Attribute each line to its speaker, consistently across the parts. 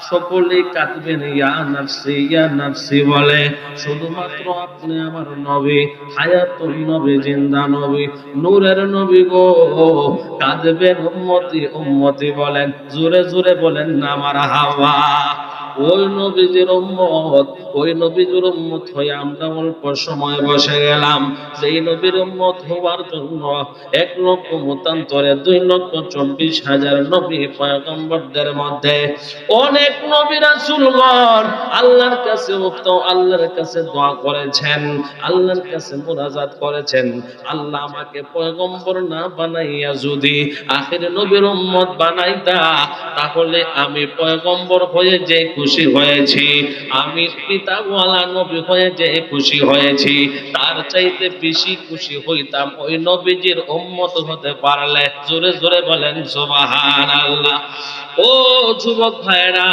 Speaker 1: সকলেই কাঁদবেন ইয়া নাফসি বলে। শুধুমাত্র আপনি আমার নবী, হায়াতুন নবী, জিন্দা নবী, নূরের নবী গো, কাঁদবেন উম্মতি উম্মতি বলেন। জোরে জোরে বলেন না মারহাবা। ওই নবীজির উম্মত, ওই নবীজির উম্মত হয়ে আমরা অল্প সময় বসে গেলাম। সেই নবীর উম্মত হওয়ার জন্য 1,00,000 মতান্তরে 2,24,000 নবী পয়গম্বরদের মধ্যে অনেক নবী রাসূলগণ আল্লাহর কাছে আল্লাহর কাছে দোয়া করেছেন, আল্লাহর কাছে মুনাজাত করেছেন, আল্লাহ আমাকে পয়গম্বর না বানাইয়া যদি আখির নবীর উম্মত বানাইতা, তাহলে আমি পয়গম্বর হয়ে যে খুশি হয়েছি, আমি কিতাবওয়ালা নবী হয়ে যে খুশি হয়েছি, তার চাইতে বেশি খুশি হইতাম ওই নবীজির উম্মত হতে পারলে। জোরে জোরে বলেন সুবহানাল্লাহ। ও যুবক ভাইরা,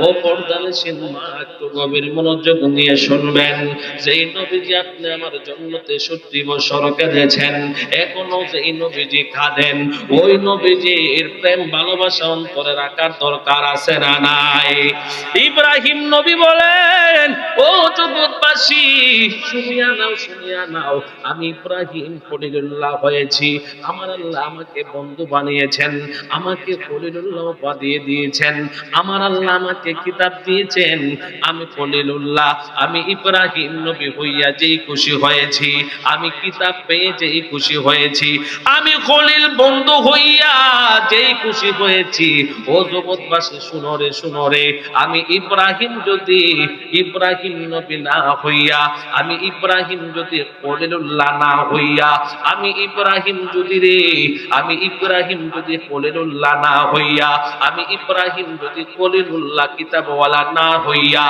Speaker 1: ও পর্দানশীল মা, একটু গভীর মনোযোগ নিয়ে শুনবেন। যেই নবীজি আপনি আমার জন্য 63 বছর কেঁদেছেন, এখনো যেই নবীজি কাঁদেন, ওই নবীজির প্রেম ভালোবাসা অন্তরে রাখার দরকার আছে না নাই? ইব্রাহিম নবী বলেন, ও জগৎবাসী শুনিয়া নাও, শুনিয়া নাও, আমি ইব্রাহিম খলিলুল্লাহ হয়েছি। আমার আল্লাহ আমাকে বন্ধু বানিয়েছেন, আমাকে খলিলুল্লাহ উপাধি দিয়েছেন, আমার আল্লাহ আমাকে কিতাব দিয়েছেন। আমি খলিলুল্লাহ, আমি ইব্রাহিম নবী হইয়া যেই খুশি হয়েছি, আমি কিতাব পেয়ে যেই খুশি হয়েছি, আমি খলিল বন্ধু হইয়া যেই খুশি হয়েছি। ও জগৎবাসী শুনো রে, শুনো রে, আমি ইব্রাহিম যদি ইব্রাহিম নবী না হইয়া, আমি ইব্রাহিম যদি খলিলুল্লাহ না হইয়া, আমি ইব্রাহিম যদি রে, আমি ইব্রাহিম যদি খলিলুল্লাহ না হইয়া, আমি ইব্রাহিম যদি খলিলুল্লাহ কিতাবওয়ালা না হইয়া,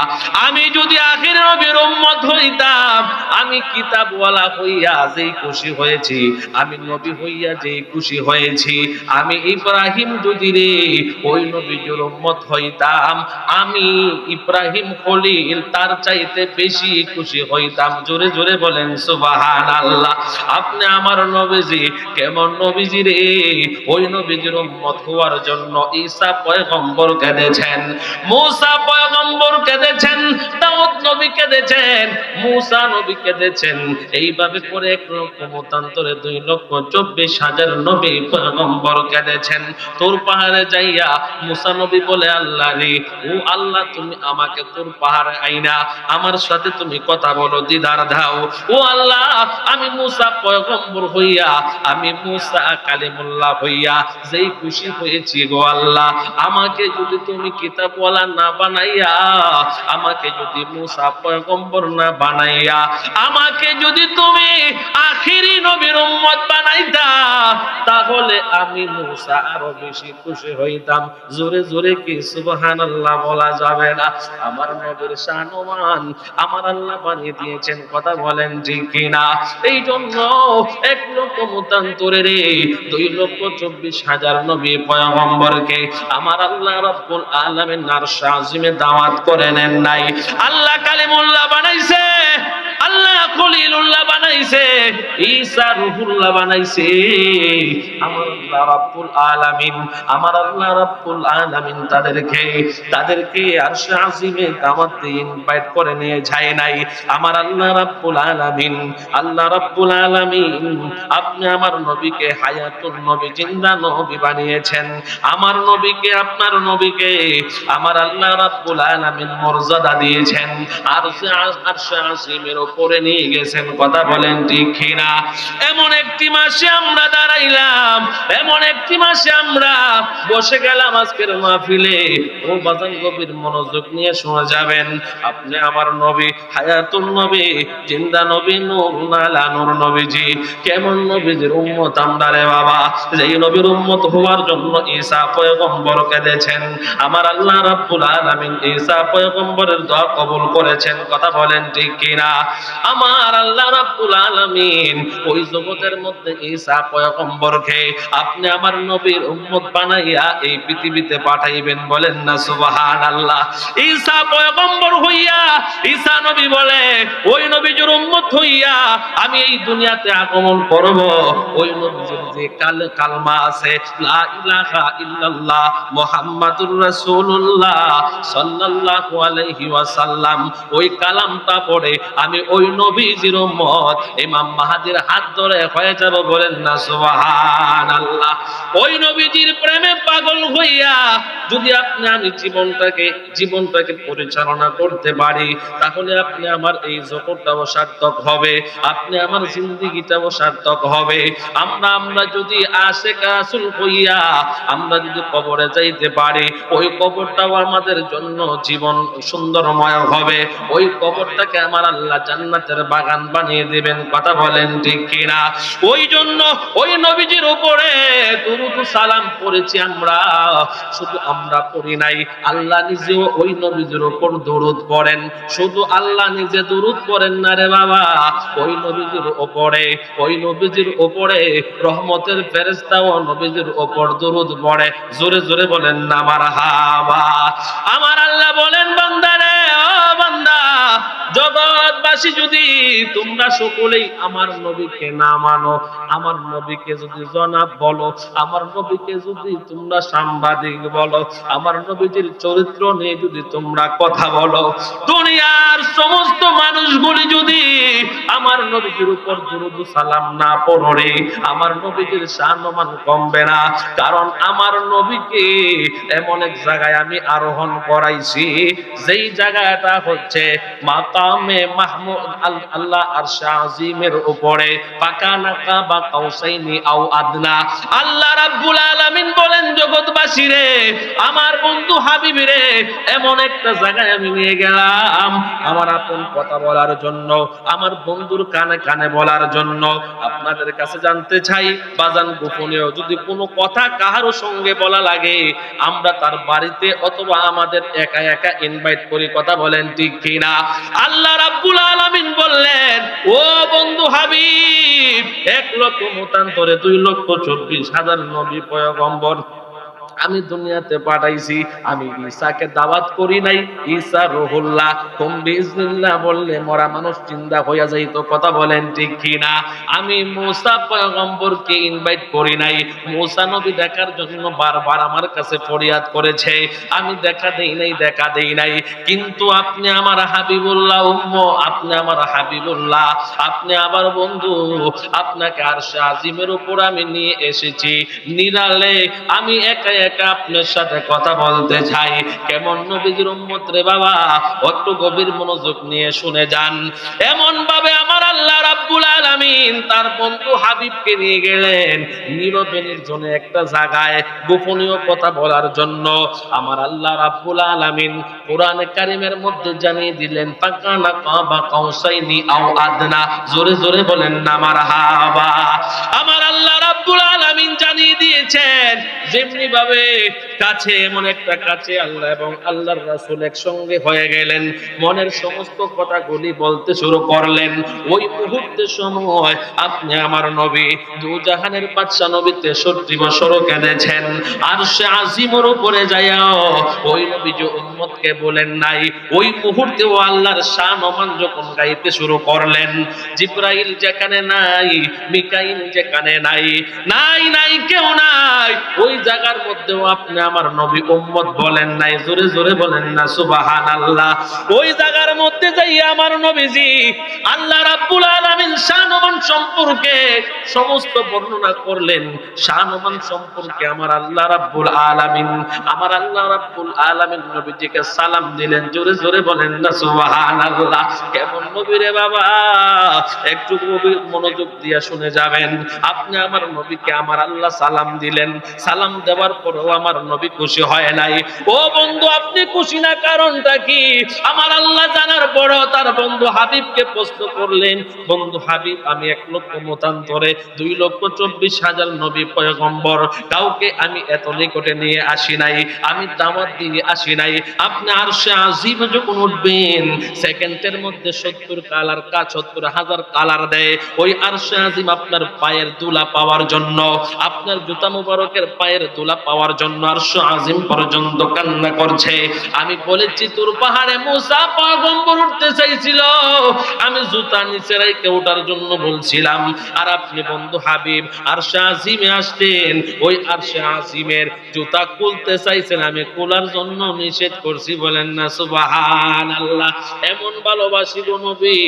Speaker 1: আমি যদি আখির নবীর উম্মত হইতাম, আমি কিতাবওয়ালা হইয়া যেই খুশি হয়েছি, আমি নবী হইয়া যেই খুশি হয়েছি, আমি ইব্রাহিম যদি রে ওই নবীর উম্মত হইতাম, আমি ইব্রাহিম খলিল তার চাইতে বেশি খুশি হইতাম। জোরে জোরে বলেন সুবহানাল্লাহ। আপনি আমার নবীজি কেমন নবীজি রে, ওই নবীজির উম্মত হওয়ার জন্য ঈসা পয়গম্বর কেঁদেছেন, মুসা পয়গম্বর কেঁদেছেন, দাউদ নবী কেঁদেছেন, মুসা নবী কেঁদেছেন। এইভাবে করে 1,00,000 মতান্তরে 2,24,000 নবী পয়গম্বর কেঁদেছেন। তোর পাহাড়ে যাইয়া মুসা নবী বলে, আল্লাহ রে, ও আল্লাহ, তুমি আমাকে তোর পাহাড়ে আইনা আমার সাথে তুমি কথা বলো, দিদার দাও। ও আল্লাহ, আমি মুসা পয়গম্বর হইয়া, আমি মুসা কালিমুল্লাহ হইয়া যেই খুশি হয়েছি গো আল্লাহ, আমাকে যদি তুমি কিতাবওয়ালা না বানাইয়া, আমাকে যদি মুসা পয়গম্বর না বানাইয়া, আমাকে যদি তুমি আখিরি নবীর উম্মত বানাইতা, তাহলে আমি মুসা আরো বেশি খুশি হইতাম। জোরে জোরে কি সুবহানাল্লাহ বলা যাবে না? আমার নবীর শানওয়ান আমার আল্লাহ বানিয়ে দিয়েছেন, কথা বলেন ঠিক কিনা? এই জন্য 1,00,000 মতান্তরে রে 2,24,000 নবী পয়গম্বরকে আমার আল্লাহ রাব্বুল আলামিন আরশ আজিমে দাওয়াত করে নেন নাই। আল্লাহ কালিমুল্লাহ বানাইছে, আল্লাহ খলিলুল্লাহ বানাইছে, ঈসা রূহুল্লাহ বানাইছে। আমার আল্লাহ রাব্বুল আলামিন, আমার আল্লাহ রাব্বুল আলামিন তাদেরকে আরশ আজিমে দাওয়াত দিয়ে ইনভাইট করে নিয়ে যায় নাই। আমার আল্লাহ রাব্বুল আলামিন, আল্লাহ রাব্বুল আলামিন আপনি আমার নবীকে হায়াতুন নবী, জিন্দা নবী বানিয়েছেন। আমার নবীকে, আপনার নবীকে আমার আল্লাহ রাব্বুল আলামিন মর্যাদা দিয়েছেন, আরশ আজিমের উপরে নিয়ে গেছেন। কথা বলেন ঠিক কিনা? এমন একটি মাসে আমরা দাঁড়াইলাম, এমন একটি মাসে আমরা বসে গেলাম আজকের মাহফিলে। ও বাজান, গভীর মনোযোগ নিয়ে শোনা যাবেন। আপনি আমার নবী, হায়াতুন নবী, জিন্দা নবী, নূরুন আলা নূর নবীজি কেমন নবীজির উম্মত আমরা রে বাবা, যেই নবীর উম্মত হওয়ার জন্য ঈসা পয়গম্বর কেঁদেছেন। আমার আল্লাহ রাব্বুল আলামিন ঈসা পয়গম্বরের দোয়া কবুল করেছেন। কথা বলেন ঠিক কিনা? আমার আল্লাহ রাব্বুল আলামিন ওই জগতের মধ্যে ঈসা পয়গম্বরকে আপনি আমার নবীর উম্মত বানাইয়া এই পৃথিবীতে পাঠাইবেন। বলেন না সুবহানাল্লাহ। ঈসা পয়গম্বর হইয়া ঈসা নবী বলে, ওই নবীর উম্মত হইয়া আমি এই দুনিয়াতে আগমন করব, ওই নবীর যে কালমা আছে লা ইলাহা ইল্লাল্লাহ মুহাম্মাদুর রাসূলুল্লাহ সাল্লাল্লাহু আলাইহি ওয়াসাল্লাম, ওই কালামটা পড়ে আমি ওই নবীজির উম্মত ইমাম মাহদির হাত ধরে হয়ে যাব, বলেন না সুবহানাল্লাহ। ওই নবীজির প্রেমে পাগল হইয়া যদি আপনি আমি জীবনটাকে পরিচালনা করতে পারি, তাহলে আপনি আমার এই জগৎটাও সার্থক হবে, আপনি আমার জিন্দেগিটাও সার্থক হবে। আমরা যদি আশিক রাসূল হইয়া আমরা যদি কবরে যাইতে পারি, ওই কবরটাও আমাদের জন্য জীবন সুন্দরময় হবে, ওই কবরটাকে আমার আল্লাহ জান্নাতের বাগান বানিয়ে দিবেন। কথা বলেন ঠিক কিনা? ওই জন্য ওই নবীজির উপরে দুরূদ সালাম পড়েছি আমরা, শুধু আমরা পড়ি নাই, আল্লাহ নিজেও ওই নবীজির উপর দরুদ পড়েন। শুধু আল্লাহ নিজে দরুদ পড়েন না রে বাবা, ওই নবীজির উপরে রহমতের ফেরেশতাও নবীজির উপর দরুদ পড়ে। জোরে জোরে বলেন না মারহাবা। আমার আল্লাহ বলেন, বান্দারে ও বান্দা, জগৎবাসী যদি তোমরা সকলেই আমার নবীকে না মানো, আমার নবীকে যদি জনাব বলো, আমার নবীকে যদি তোমরা সাংবাদিক বলো, আমার নবীজির চরিত্র নিয়ে যদি তোমরা কথা বলো, দুনিয়ার সমস্ত মানুষগুলি যদি আমার নবীজির উপর দুরূদ সালাম না পড়ে, আমার নবীজির শান-মান কমবে না। কারণ আমার নবীকে এমন এক জায়গায় আমি আরোহণ করাইছি, যেই জায়গাটা হচ্ছে মাকামে মাহমুদ, আল্লাহ আরশ আজিমের উপরে, ফাকানা কাবা কাউসাইনি আও আদনা। আল্লাহ রাব্বুল আলামিন বলেন, জগৎবাসী রে, আমার বন্ধু হাবিব রে, এমন একটা জায়গায় আমি নিয়ে গেলাম আমার আপন কথা বলার জন্য, আমার বন্ধুর কানে কানে বলার জন্য। আপনাদের কাছে জানতে চাই, বাজান গোপনীয় যদি কোনো কথা কাহারো সঙ্গে বলা লাগে, আমরা তার বাড়িতে অথবা আমাদের একা একা ইনভাইট করি। কথা বলেন ঠিক কিনা? আল্লাহ রাব্বুল আলামিন বললেন, ও বন্ধু হাবিব, 1,00,000 মতান্তরে 2,24,000 নবী পয়গম্বর আমি দুনিয়াতে পাঠাইছি, আমি ঈসাকে দাওয়াত করি নাই। ঈসা রুহুল্লাহ, কুম বিইজনিল্লাহ বললে মরা মানুষ জিন্দা হইয়া যাইতো। কথা বলেন ঠিক কিনা? আমি মুসা পয়গম্বরকে ইনভাইট করি নাই। মুসা নবী দেখার জন্য বারবার আমার কাছে ফরিয়াদ করেছে, আমি দেখা দেই নাই। কিন্তু আপনি আমার হাবিবুল্লাহ আপনি আমার হাবিবুল্লাহ, আপনি আমার বন্ধু, আপনাকে আরশে আজিমের উপর আমি নিয়ে এসেছি নিরালে। আমি একা একা আপনার সাথে কথা বলতে চাই। কেমন নবীজির উম্মত রে বাবা, একটু গভীর মনোযোগ নিয়ে শুনে যান। এমন ভাবে আমার আল্লাহ রাব্বুল আলামিন তার বন্ধু হাবিবকে নিয়ে গেলেন নীরবে নির্জনে একটা জায়গায় গোপনীয় কথা বলার জন্য। আমার আল্লাহ রাব্বুল আলামিন কোরআনে কারীমের মধ্যে জানিয়ে দিলেন, ফাকানা কাবা কাউসাইনি আও আদনা। জোরে জোরে বলেন না মারহাবা। আমার আল্লাহ রাব্বুল আলামিন জানিয়ে দিয়েছেন, যেমনি ভাবে কাছে, এমন একটা কাছে আল্লাহ এবং আল্লাহর রাসূল একসঙ্গে হয়ে গেলেন, মনের সমস্ত কথাগুলি বলতে শুরু করলেন। ওই মুহূর্তের সময় আপনি আমার নবী, দুজাহানের বাদশা নবী 63 বছরও কেঁদেছেন। আরশে আজিমের উপরে যাইয়াও ওই নবী যে উম্মতকে বলেন নাই, ওই মুহূর্তেও আল্লাহর শান ও মান যখন গাইতে শুরু করলেন, জিবরাইল যেখানে নাই, মিকাইল যেখানে নাই, কেউ নাই, ওই জায়গার মধ্যেও আপনি আমার নবী উম্মত বলেন নাই। জোরে জোরে বলেন না সুবহানাল্লাহ। ওই জায়গার মধ্যে যাই আমার নবীজি আল্লাহ রাব্বুল আলামিন শান-মান সম্পর্কে সমস্ত বর্ণনা করলেন। শান-মান সম্পর্কে আমার আল্লাহ রাব্বুল আলামিন নবীজিকে সালাম দিলেন। জোরে জোরে বলেন না সুবহানাল্লাহ। কেমন নবী রে বাবা, একটু গভীর মনোযোগ দিয়ে শুনে যাবেন। আপনি আমার নবীকে আমার আল্লাহ সালাম দিলেন, সালাম দেওয়ার পরেও আমার নবী খুশি হয় নাই। ও বন্ধু, আপনি খুশি না, কারণটা কি? আমার আল্লাহ জানার পরেও তার বন্ধু হাবিবকে প্রশ্ন করলেন, বন্ধু হাবিব, আমি 1,00,000 মতান্তরে 2,24,000 নবী পয়গম্বর, কাউকে আমি এত নিকটে নিয়ে আসি নাই, আমি দাওয়াত দিয়ে আসি নাই। আপনি আরশে আজিম যখন উঠবেন, সেকেন্ডের মধ্যে 70,000 কালার দেয়। ওই আরশে আজিম আপনার পায়ের দুলা পাওয়ার জন্য, আপনার জুতা মুবারকের পায়ের ধুলা পাওয়ার জন্য আরশ আজিম পর্যন্ত কান্না করছে। আমি বলেছি তোর পাহাড়ে মুসা পয়গম্বর উঠতে চাইছিল, আমি জুতা নিচে রেখে ওঠার জন্য বলছিলাম, আর আপনি বন্ধু হাবিব আরশে আজিমে আসতেন, ওই আরশে আজিমের জুতা খুলতে চাইছেন, আমি খোলার জন্য নিষেধ করছি। বলেন না সুবহানাল্লাহ। এমন ভালোবাসি গো নবী,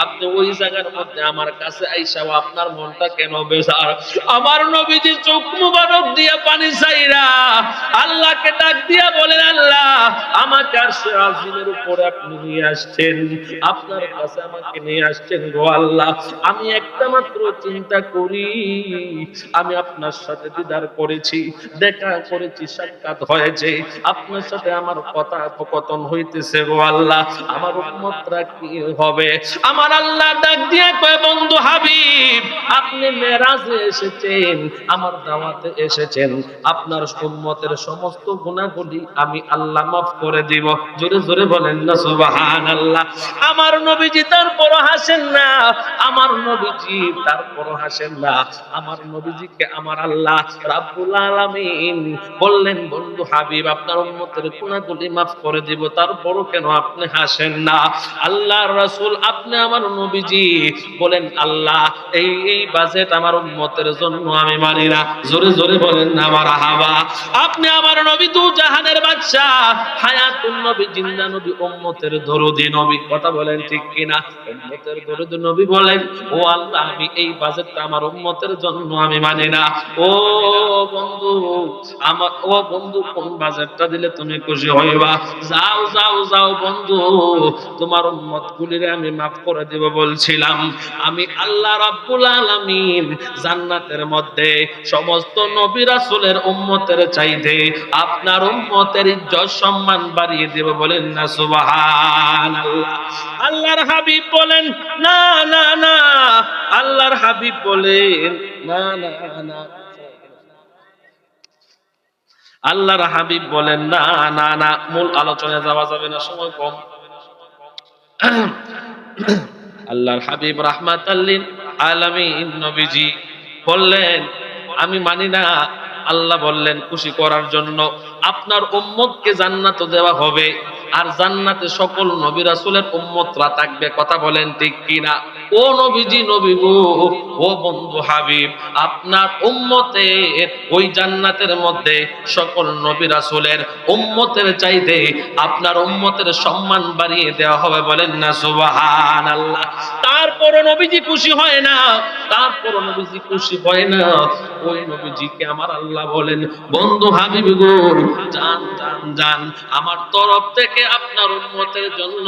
Speaker 1: আপনি ওই জায়গার মধ্যে আমার কাছে আইসাও আপনার মনটা কেন বেজার? আমার নবীজি চোখ মুবারক দিয়া পানি চাইরা আল্লাহকে ডাক দিয়া বলেন, আল্লাহ আমাকে আরশে আজিমের উপরে আপনি নিয়ে আসছেন, আপনার কাছে আমাকে নিয়ে আসছেন গো আল্লাহ। আমি একটা মাত্র চিন্তা করি, আমি আপনার সাথে দিদার করেছি, দেখা করেছি, সাক্ষাৎ হয়েছে, আপনার সাথে আমার কথোপকথন হইতেছে গো আল্লাহ, আমার উম্মতরা কি হবে? আমার আল্লাহ ডাক দিয়া কয়, বন্ধু হাবিব আপনি মেরাজে এসেছেন, আমার দাওয়াতে এসেছেন, আপনার উম্মতের সমস্ত গুনাহগুলি আমি আল্লাহ মাফ করে দিব। জোরে জোরে বলেন না সুবহানাল্লাহ। আমার নবীজি তারপরও হাসেন না, আমার নবীজি তারপরও হাসেন না। আমার নবীজিকে আমার আল্লাহ রাব্বুল আলামিন বললেন, বন্ধু হাবিব আপনার উম্মতের গুনাহগুলি মাফ করে দিব, তারপরও কেন আপনি হাসেন না? আল্লাহর রাসূল আপনি আমার নবীজি বলেন, আল্লাহ এই বাজেট আমার উম্মতের জন্য আমি মানি না। জোরে জোরে বলেন না মারহাবা। আপনি আমার নবী দু জাহানের বাদশা, হায়াতুন নবী, জিন্দা নবী, উম্মতের দরদি নবী। কথা বলেন ঠিক কিনা? উম্মতের দরদি নবী বলেন, ও আল্লাহ আমি এই বাজেটটা আমার উম্মতের জন্য আমি মানি না। ও বন্ধু আমার, ও বন্ধু কোন বাজেটটা দিলে তুমি খুশি হইবা? যাও যাও যাও বন্ধু, তোমার উম্মত গুলিরে আমি মাফ করে দিব বলছিলাম। আমি আল্লাহ রাব্বুল আলামিন জান্নাতের মধ্যে সমস্ত নবী রাসূলের উম্মতের চাইতে আপনার উম্মতের ইজ্জত সম্মান বাড়িয়ে দেব। বলেন না সুবহানাল্লাহ। আল্লাহর হাবিব বলেন, না না না, আল্লাহর হাবিব বলেন, না না না, আল্লাহর হাবিব বলেন, না না না, মূল আলোচনায় যাওয়া যাবে না, সময় কম। আল্লাহর হাবিব রাহমাতাল লিল আলামিন নবীজি বললেন, আমি মানি না। আল্লাহ বললেন খুশি করার জন্য আপনার উম্মতকে জান্নাত দেওয়া হবে, আর জান্নাতে সকল নবী রাসূলের উম্মতরা থাকবে। কথা বলেন ঠিক কিনা? ও নবীজি, নবী গো, ও বন্ধু হাবিব, আপনার উম্মতের ওই জান্নাতের মধ্যে সকল নবী রাসূলের উম্মতের চাইতে আপনার উম্মতের সম্মান বাড়িয়ে দেওয়া হবে। বলেন না সুবহানাল্লাহ। তারপরও নবীজি খুশি হয় না, তারপরও নবীজি খুশি হয় না। ওই নবীজিকে আমার আল্লাহ বলেন, বন্ধু হাবিব গো, জান জান জান, আমার তরফ থেকে আপনার উম্মতের জন্য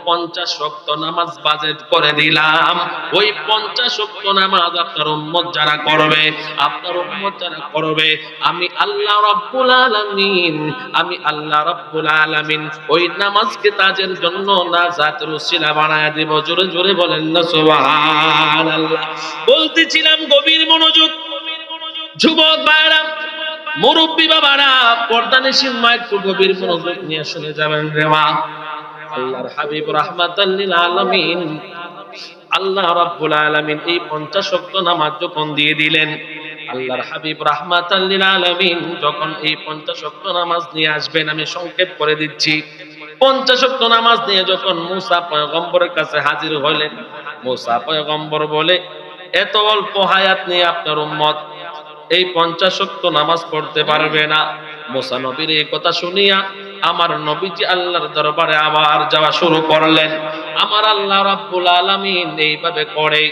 Speaker 1: 50 ওয়াক্ত নামাজ বাজেট করে দিলাম। ওই 50 ওয়াক্ত নামাজ আপনার উম্মত যারা করবে, আপনার উম্মত যারা করবে, আমি আল্লাহ রাব্বুল আলামিন, আমি আল্লাহ রাব্বুল আলামিন ওই নামাজকে তাদের জন্য নাজাতের ওসিলা বানায় দেব। জোরে জোরে বলেন না সুবহানাল্লাহ। বলতেছিলাম গভীর মনোযোগ, যুবক ভাইরা, মুরব্বী বাবারা, পর্দানিশীন মা, একটু গভীর মনোযোগ নিয়ে শুনে যাবেন রে মা। আল্লাহর হাবিব রাহমাতাল লিল আলামিন, আল্লাহ রাব্বুল আলামিন এই 50 ওয়াক্ত নামাজ যখন দিয়ে দিলেন, আল্লাহর হাবিব রাহমাতাল লিল আলামিন যখন এই 50 ওয়াক্ত নামাজ নিয়ে আসবেন, আমি সংক্ষেপ করে দিচ্ছি। 50 ওয়াক্ত নামাজ নিয়ে যখন মুসা পয়গম্বরের কাছে হাজির হলেন, মুসা পয়গম্বর বলে, এত অল্প হায়াত নিয়ে আপনার উম্মত এই 50 ওয়াক্ত নামাজ পড়তে পারবে না। মুসা নবীর এই কথা শুনিয়া আমার নবীজি আল্লাহর দরবারে আবার যাওয়া শুরু করলেন। আমার আল্লাহ রাব্বুল আলামিন এইভাবে করে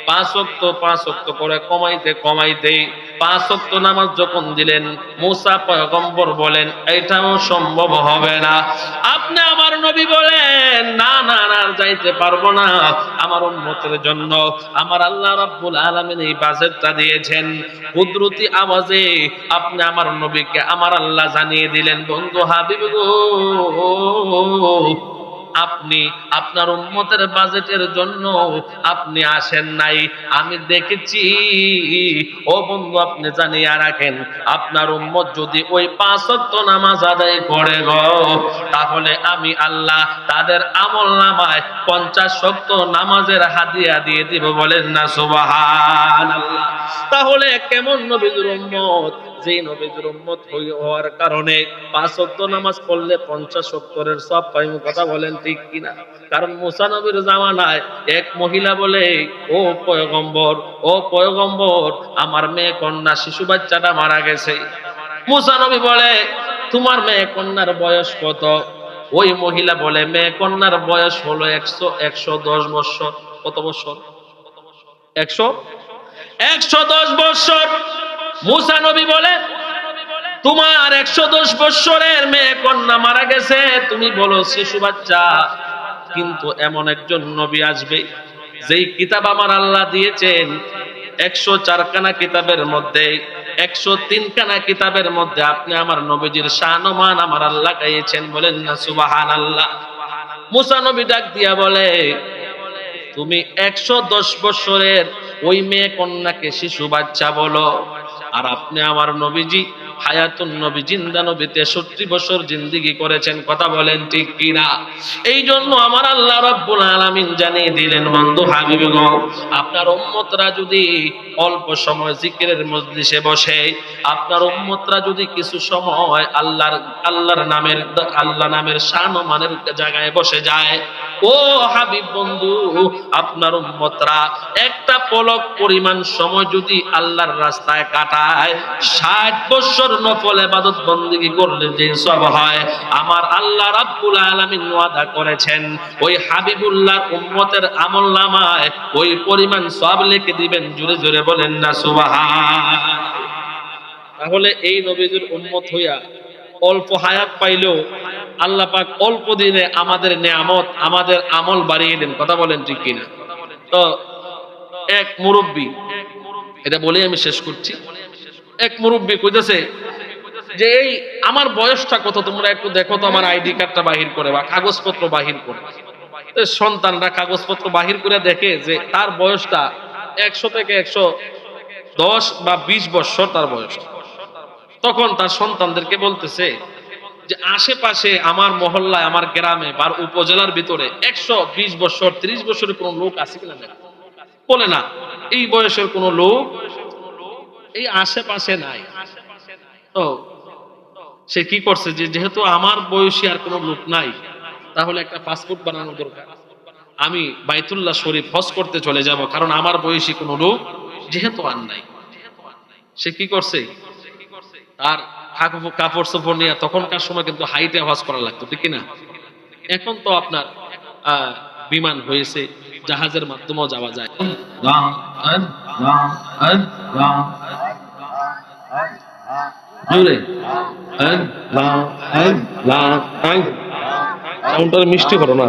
Speaker 1: 5 ওয়াক্ত করে কমাইতে কমাইতে 5 ওয়াক্ত নামাজ যখন দিলেন, মুসা পয়গম্বর বলেন, এটাও সম্ভব হবে না। আপনি আমার নবী বলেন, না না না, যাইতে পারবো না। আমার উম্মতের জন্য আমার আল্লাহ রাব্বুল আলামিন এই বাজেটটা দিয়েছেন। কুদরতি আওয়াজে আপনি আমার নবীকে আমার আল্লাহ জানিয়ে দিলেন, বন্ধু হাবিব গো, আপনি আপনার উম্মতের বাজেটের জন্য আপনি আসেন নাই, আমি দেখেছি। ও বন্ধু, আপনি জানিয়ে রাখেন, আপনার উম্মত যদি ওই 5 ওয়াক্ত নামাজ আদায় করে গো, তাহলে তাহলে আমি আল্লাহ তাদের আমলনামায় 50 ওয়াক্ত নামাজের হাদিয়া দিয়ে দিব, বলেন না সুবহানাল্লাহ। তাহলে কেমন নবীর উম্মত, যে নবীর উম্মত হওয়ার কারণে 5 ওয়াক্ত নামাজ পড়লে 50 ওয়াক্তের সওয়াব পাই, কথা বলেন ঠিক কিনা? কারণ মুসা নবীর জামানায় এক মহিলা বলে, ও পয়গম্বর, ও পয়গম্বর, আমার মেয়ে কন্যা শিশু বাচ্চাটা মারা গেছে। মুসা নবী বলে, তোমার মেয়ে কন্যার বয়স কত? ওই মহিলা বলে, মেয়ে কন্যার বয়স হলো 110 বছর। কত বছর? 110 বছর। মুসা নবী বলে, তোমার 110 বছরের মেয়ে কন্যা মারা গেছে, তুমি বলো শিশু বাচ্চা। কিন্তু এমন একজন নবী আসবে, যেই কিতাব আমার আল্লাহ দিয়েছেন 104 খানা কিতাবের মধ্যে 103 খানা কিতাবের মধ্যে আপনি আমার নবীজির শান ও মান আমার আল্লাহ গাইছেন, বলেন না সুবহানাল্লাহ। মুসা নবী ডাক দিয়া বলে, তুমি 110 বছরের ওই মেয়ে কন্যাকে শিশু বাচ্চা বলো, আর আপনি আমার নবীজি হায়াতুন নবী, জিন্দা নবী 63 বছর জিন্দেগি করেছেন, কথা বলেন ঠিক কিনা? এই জন্য আমার আল্লাহ রাব্বুল আলামিন জানিয়ে দিলেন, বন্ধু হাবিবগণ, আপনার উম্মতরা যদি অল্প সময় জিকিরের মজলিসে বসে, আপনার উম্মতরা যদি কিছু সময় আল্লাহর নামের শান ও মানের জায়গায় বসে যায়, ও হাবিব বন্ধু, আপনার উম্মতরা একটা পলক পরিমাণ সময় যদি আল্লাহর রাস্তায় কাটায়, 60 বছর নফল ইবাদত বندگی করলে যে সওয়াব হয়, আমার আল্লাহ রাব্বুল আলামিন ওয়াদা করেছেন ওই হাবিবুল্লাহর উম্মতের আমলনামায় ওই পরিমাণ সওয়াব লিখে দিবেন। জোরে জোরে বলেন না সুবহানাল্লাহ। তাহলে এই নবীর উম্মত হইয়া অল্প হায়াত পাইলেও আল্লাহ পাক অল্প দিনে আমাদের নেয়ামত, আমাদের আমল বাড়িয়ে দেন, কথা বলেন ঠিক কিনা? তো এক মুরব্বী, এটা বলে আমি শেষ করছি, এক মুরব্বী কইতেছে যে, এই আমার বয়সটা কত, তোমরা একটু দেখো তো, আমার আইডি কার্ডটা বাহির করে বা কাগজপত্র বাহির করে। সন্তানরা কাগজপত্র বাহির করে দেখে যে তার বয়সটা 100 থেকে 110 বা 20 বছর তার বয়স। তখন তার সন্তানদেরকে বলতেছে যে, আশেপাশে আমার মহল্লায়, আমার গ্রামে বা উপজেলার ভিতরে 120 বছর 30 বছরের কোন লোক আছে কিনা দেখো। বলে, না, এই বয়সের কোন লোক এই আশেপাশে নাই। তো সে কি করছে, যে যেহেতু আমার বয়সী আর কোনো লোক নাই, তাহলে একটা পাসপোর্ট বানানো দরকার, আমি বাইতুল্লাহ শরীফ হজ করতে চলে যাব, কারণ আমার বয়সী কোনো লোক যেহেতু আর নাই। সে কি করছে, তার কাপড় চোপড় নিয়ে, তখনকার সময় কিন্তু হাইটে হজ করা লাগতো, ঠিক না? এখন তো আপনার বিমান হয়েছে, জাহাজের মাধ্যমেও যাওয়া যায়। সাউন্ডটা মিষ্টি করো না।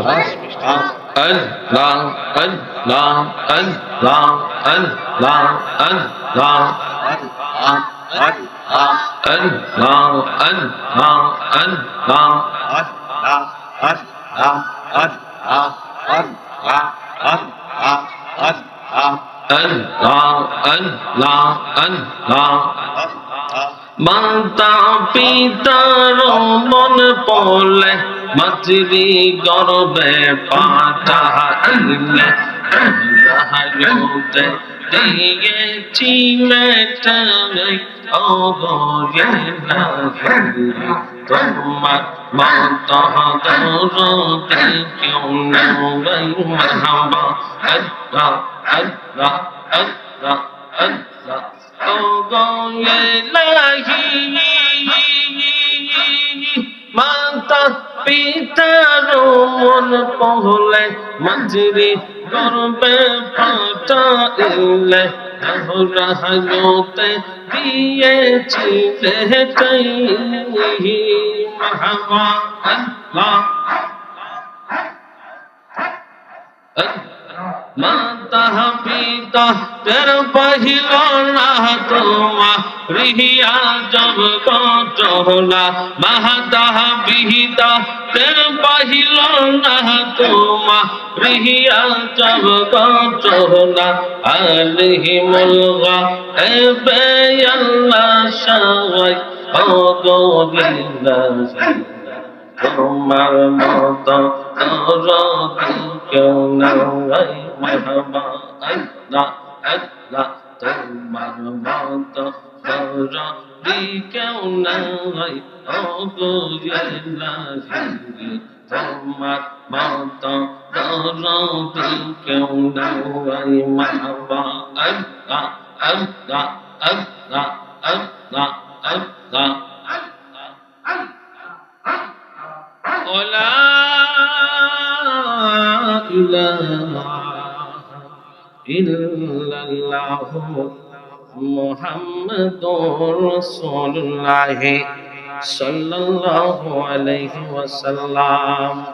Speaker 1: মাতা পিতার মন পড়লে মাতৃ গর্বে পাঠাইলে দিয়েছি মেটাই তোমার মত দরদে কেউ নেই মারহাবা। আল্লাহ আল্লাহ আল্লাহ আল্লাহ ও গো ইলাহি, মাতা পিতার মন পড়লে মাতৃ গর্বে পাঠাইলে রাহতে দিয়েছি লেটাই মারহাবা। আল্লাহ মাতা পিতা তের পহিল না তোমা রিহিয়া জব কটলা, মাতা পিতা তের পহিল না তোমা রিহিয়া জব কটলা, আলিহি মুলগা এবে আল্লাহ শাওয়াই ও গো লিল্লাহি তোমার মতো দরদি কেউ নাই মারহাবা আল্লাহ আল্লাহ তোমার মতো দরদি কেউ নাই ও গো ইলাহি তোমার মতো দরদি কেউ নাই মারহাবা আল্লাহ আল্লাহ আল্লাহ আল্লাহ আল্লাহ ولا إله إلا الله محمد رسول الله صلى الله عليه وسلم